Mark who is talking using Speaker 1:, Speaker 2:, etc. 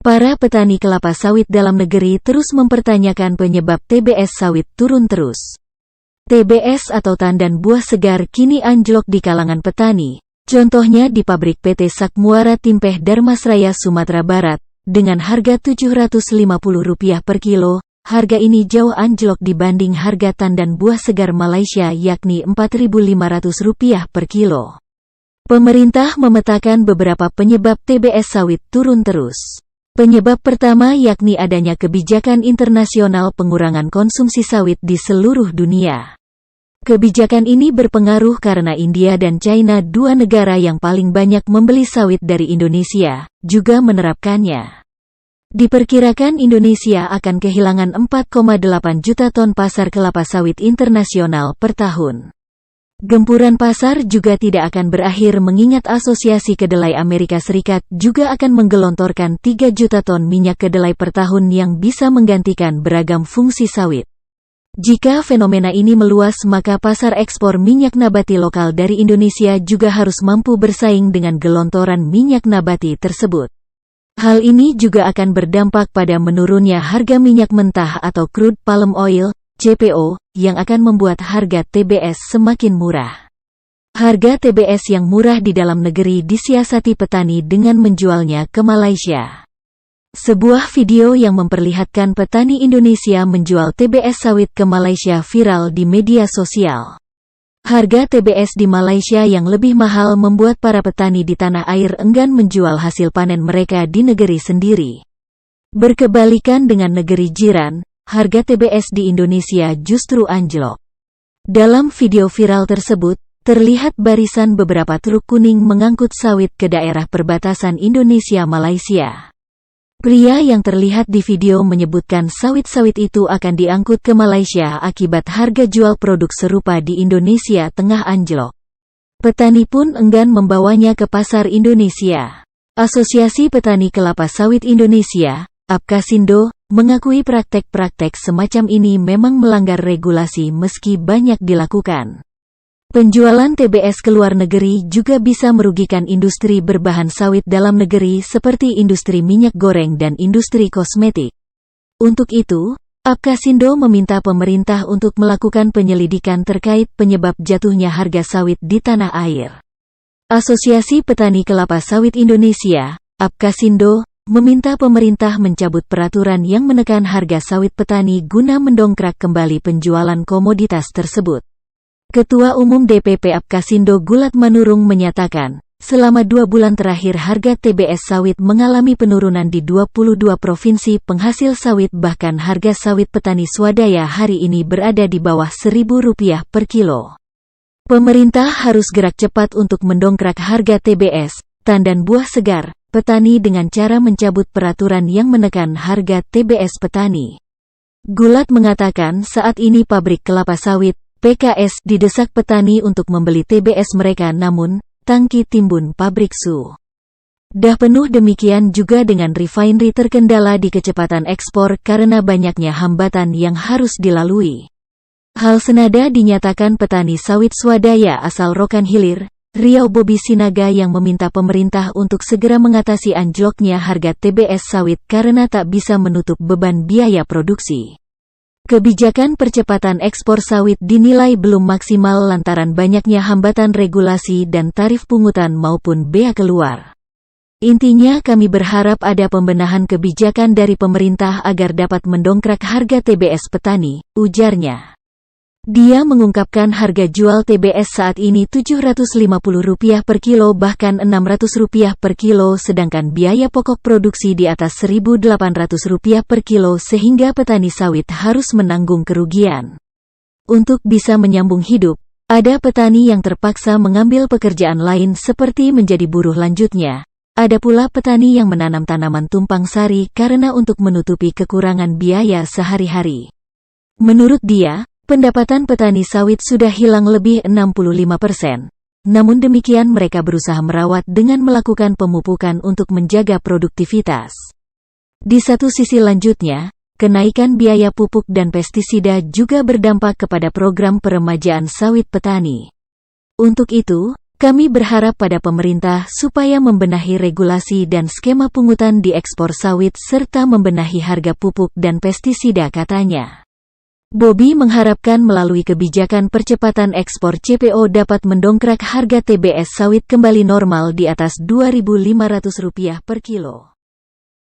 Speaker 1: Para petani kelapa sawit dalam negeri terus mempertanyakan penyebab TBS sawit turun terus. TBS atau tandan buah segar kini anjlok di kalangan petani. Contohnya di pabrik PT Sakmuara Timpeh Darmasraya Sumatera Barat, dengan harga Rp750 per kilo, harga ini jauh anjlok dibanding harga tandan buah segar Malaysia yakni Rp4.500 per kilo. Pemerintah memetakan beberapa penyebab TBS sawit turun terus. Penyebab pertama yakni adanya kebijakan internasional pengurangan konsumsi sawit di seluruh dunia. Kebijakan ini berpengaruh karena India dan China, dua negara yang paling banyak membeli sawit dari Indonesia, juga menerapkannya. Diperkirakan Indonesia akan kehilangan 4,8 juta ton pasar kelapa sawit internasional per tahun. Gempuran pasar juga tidak akan berakhir mengingat Asosiasi Kedelai Amerika Serikat juga akan menggelontorkan 3 juta ton minyak kedelai per tahun yang bisa menggantikan beragam fungsi sawit. Jika fenomena ini meluas, maka pasar ekspor minyak nabati lokal dari Indonesia juga harus mampu bersaing dengan gelontoran minyak nabati tersebut. Hal ini juga akan berdampak pada menurunnya harga minyak mentah atau crude palm oil, CPO, yang akan membuat harga TBS semakin murah. Harga TBS yang murah di dalam negeri disiasati petani dengan menjualnya ke Malaysia. Sebuah video yang memperlihatkan petani Indonesia menjual TBS sawit ke Malaysia viral di media sosial. Harga TBS di Malaysia yang lebih mahal membuat para petani di tanah air enggan menjual hasil panen mereka di negeri sendiri. Berkebalikan dengan negeri jiran, harga TBS di Indonesia justru anjlok. Dalam video viral tersebut, terlihat barisan beberapa truk kuning mengangkut sawit ke daerah perbatasan Indonesia-Malaysia. Pria yang terlihat di video menyebutkan sawit-sawit itu akan diangkut ke Malaysia akibat harga jual produk serupa di Indonesia tengah anjlok. Petani pun enggan membawanya ke pasar Indonesia. Asosiasi Petani Kelapa Sawit Indonesia, APKasindo, mengakui praktek-praktek semacam ini memang melanggar regulasi meski banyak dilakukan. Penjualan TBS ke luar negeri juga bisa merugikan industri berbahan sawit dalam negeri seperti industri minyak goreng dan industri kosmetik. Untuk itu, APKasindo meminta pemerintah untuk melakukan penyelidikan terkait penyebab jatuhnya harga sawit di tanah air. Asosiasi Petani Kelapa Sawit Indonesia, APKasindo, meminta pemerintah mencabut peraturan yang menekan harga sawit petani guna mendongkrak kembali penjualan komoditas tersebut. Ketua Umum DPP APKasindo Gulat Manurung menyatakan, selama 2 bulan terakhir harga TBS sawit mengalami penurunan di 22 provinsi penghasil sawit, bahkan harga sawit petani swadaya hari ini berada di bawah Rp1.000 per kilo. Pemerintah harus gerak cepat untuk mendongkrak harga TBS, tandan buah segar, petani dengan cara mencabut peraturan yang menekan harga TBS petani. Gulat mengatakan saat ini pabrik kelapa sawit, PKS, didesak petani untuk membeli TBS mereka, namun tangki timbun pabrik sudah penuh. Demikian juga dengan refinery terkendala di kecepatan ekspor karena banyaknya hambatan yang harus dilalui. Hal senada dinyatakan petani sawit swadaya asal Rokan Hilir, Riau Bobi Sinaga, yang meminta pemerintah untuk segera mengatasi anjloknya harga TBS sawit karena tak bisa menutup beban biaya produksi. Kebijakan percepatan ekspor sawit dinilai belum maksimal lantaran banyaknya hambatan regulasi dan tarif pungutan maupun bea keluar. Intinya kami berharap ada pembenahan kebijakan dari pemerintah agar dapat mendongkrak harga TBS petani, ujarnya. Dia mengungkapkan harga jual TBS saat ini Rp750 per kilo bahkan Rp600 per kilo, sedangkan biaya pokok produksi di atas Rp1.800 per kilo sehingga petani sawit harus menanggung kerugian. Untuk bisa menyambung hidup, ada petani yang terpaksa mengambil pekerjaan lain seperti menjadi buruh lanjutnya. Ada pula petani yang menanam tanaman tumpang sari karena untuk menutupi kekurangan biaya sehari-hari. Menurut dia, pendapatan petani sawit sudah hilang lebih 65%. Namun demikian mereka berusaha merawat dengan melakukan pemupukan untuk menjaga produktivitas. Di satu sisi lanjutnya, kenaikan biaya pupuk dan pestisida juga berdampak kepada program peremajaan sawit petani. Untuk itu, Kami berharap pada pemerintah supaya membenahi regulasi dan skema pungutan di ekspor sawit serta membenahi harga pupuk dan pestisida, katanya. Bobi mengharapkan melalui kebijakan percepatan ekspor CPO dapat mendongkrak harga TBS sawit kembali normal di atas Rp2.500 per kilo.